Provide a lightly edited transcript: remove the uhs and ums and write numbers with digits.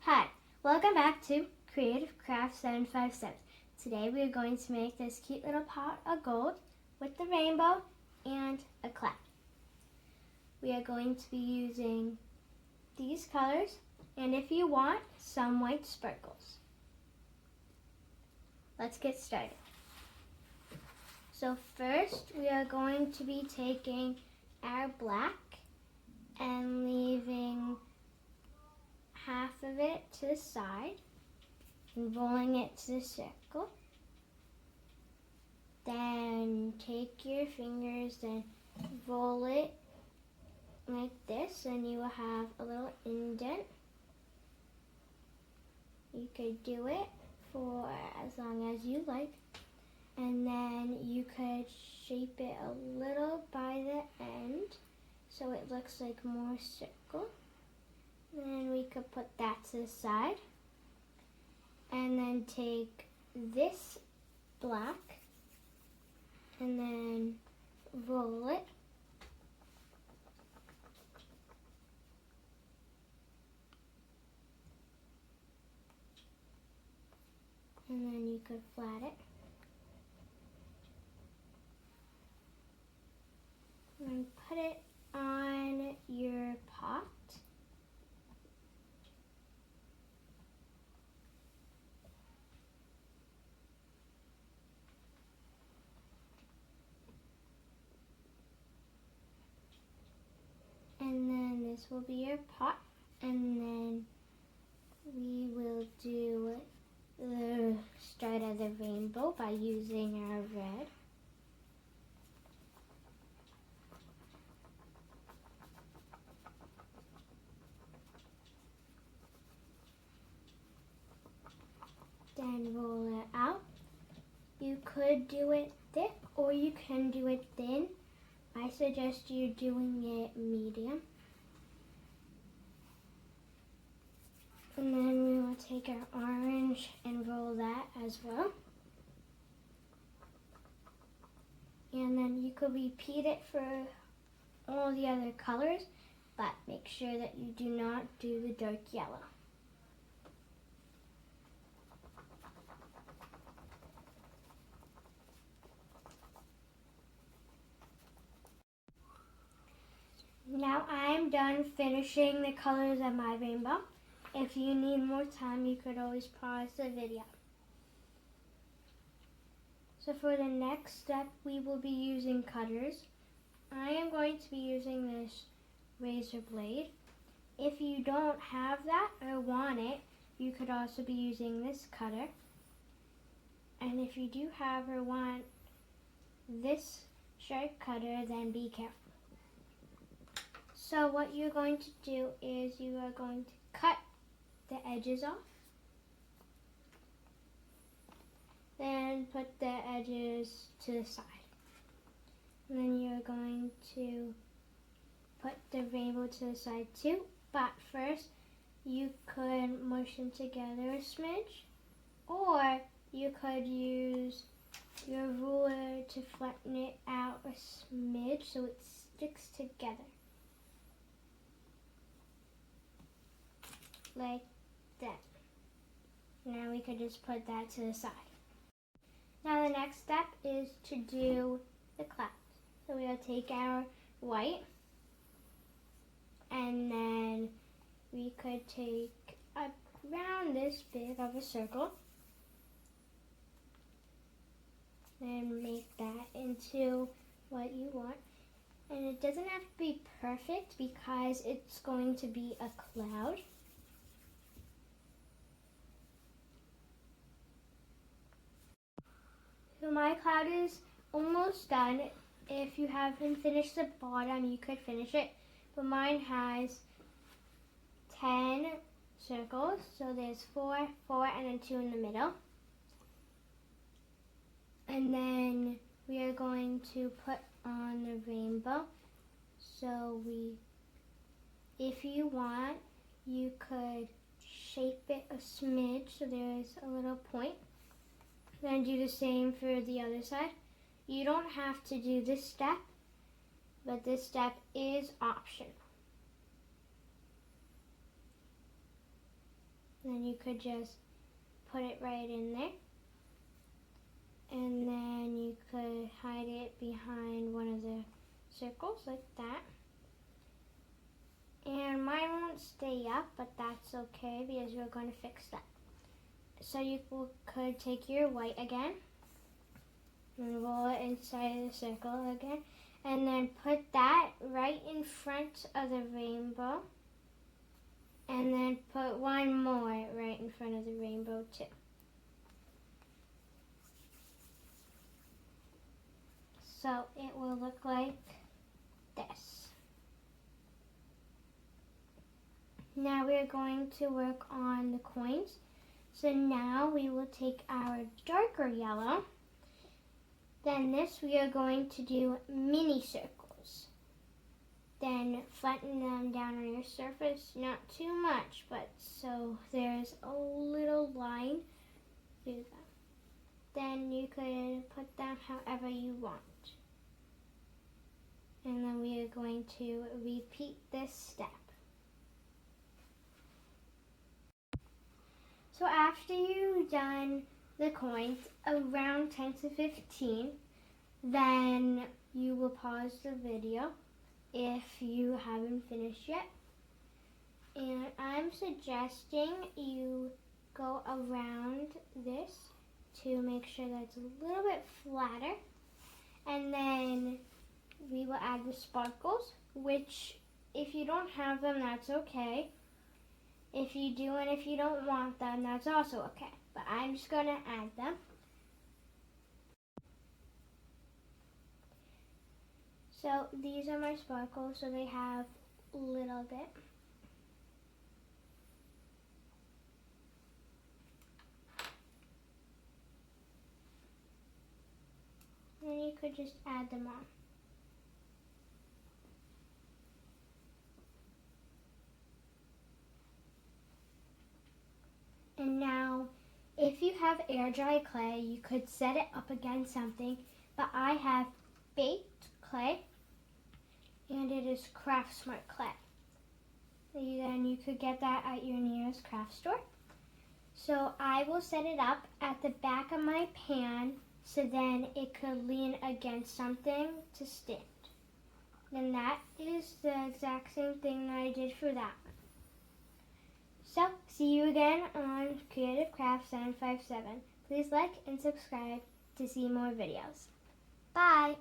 Hi, welcome back to Creative Craft 757. Today we are going to make this cute little pot of gold with the rainbow and a cloud. We are going to be using these colors and if you want, some white sparkles. Let's get started. So first we are going to be taking our black and leaving half of it to the side and rolling it to the circle. Then take your fingers and roll it like this and you will have a little indent. You could do it for as long as you like, and then you could shape it a little by the end so it looks like more circle. Then we could put that to the side and then take this black and then roll it. And then you could flat it. And put it on your pot. And then this will be your pot, and then we will do the start of the rainbow by using our red. Then roll it out. You could do it thick or you can do it thin. I suggest you doing it medium. And then we will take our orange and roll that as well. And then you could repeat it for all the other colors, but make sure that you do not do the dark yellow. Now I'm done finishing the colors of my rainbow. If you need more time, you could always pause the video. So for the next step, we will be using cutters. I am going to be using this razor blade. If you don't have that or want it, you could also be using this cutter. And if you do have or want this sharp cutter, then be careful. So what you're going to do is you are going to cut the edges off. Then put the edges to the side. And then you're going to put the rainbow to the side too. But first, you could mush them together a smidge. Or you could use your ruler to flatten it out a smidge so it sticks together. Like that. Now we could just put that to the side. Now the next step is to do the clouds. So we'll take our white and then we could take around this big of a circle and make that into what you want. And it doesn't have to be perfect because it's going to be a cloud. So my cloud is almost done. If you haven't finished the bottom, you could finish it. But mine has 10 circles. So there's 4, 4, and then 2 in the middle. And then we are going to put on the rainbow. So if you want, you could shape it a smidge so there's a little point. Then do the same for the other side. You don't have to do this step, but this step is optional. Then you could just put it right in there. And then you could hide it behind one of the circles like that. And mine won't stay up, but that's okay because we're going to fix that. So you could take your white again and roll it inside the circle again. And then put that right in front of the rainbow. And then put one more right in front of the rainbow too. So it will look like this. Now we're going to work on the coins. So now we will take our darker yellow. Then this we are going to do mini circles. Then flatten them down on your surface, not too much, but so there's a little line through them. Then you could put them however you want. And then we are going to repeat this step. So after you've done the coins around 10 to 15, then you will pause the video if you haven't finished yet. And I'm suggesting you go around this to make sure that it's a little bit flatter. And then we will add the sparkles, which if you don't have them, that's okay. If you do and if you don't want them, that's also okay. But I'm just going to add them. So these are my sparkles, so they have a little bit. And you could just add them on. And now, if you have air dry clay, you could set it up against something, but I have baked clay, and it is Craft Smart clay. Then you could get that at your nearest craft store. So I will set it up at the back of my pan, so then it could lean against something to stand. And that is the exact same thing that I did for that. So, see you again on Creative Craft 757. Please like and subscribe to see more videos. Bye!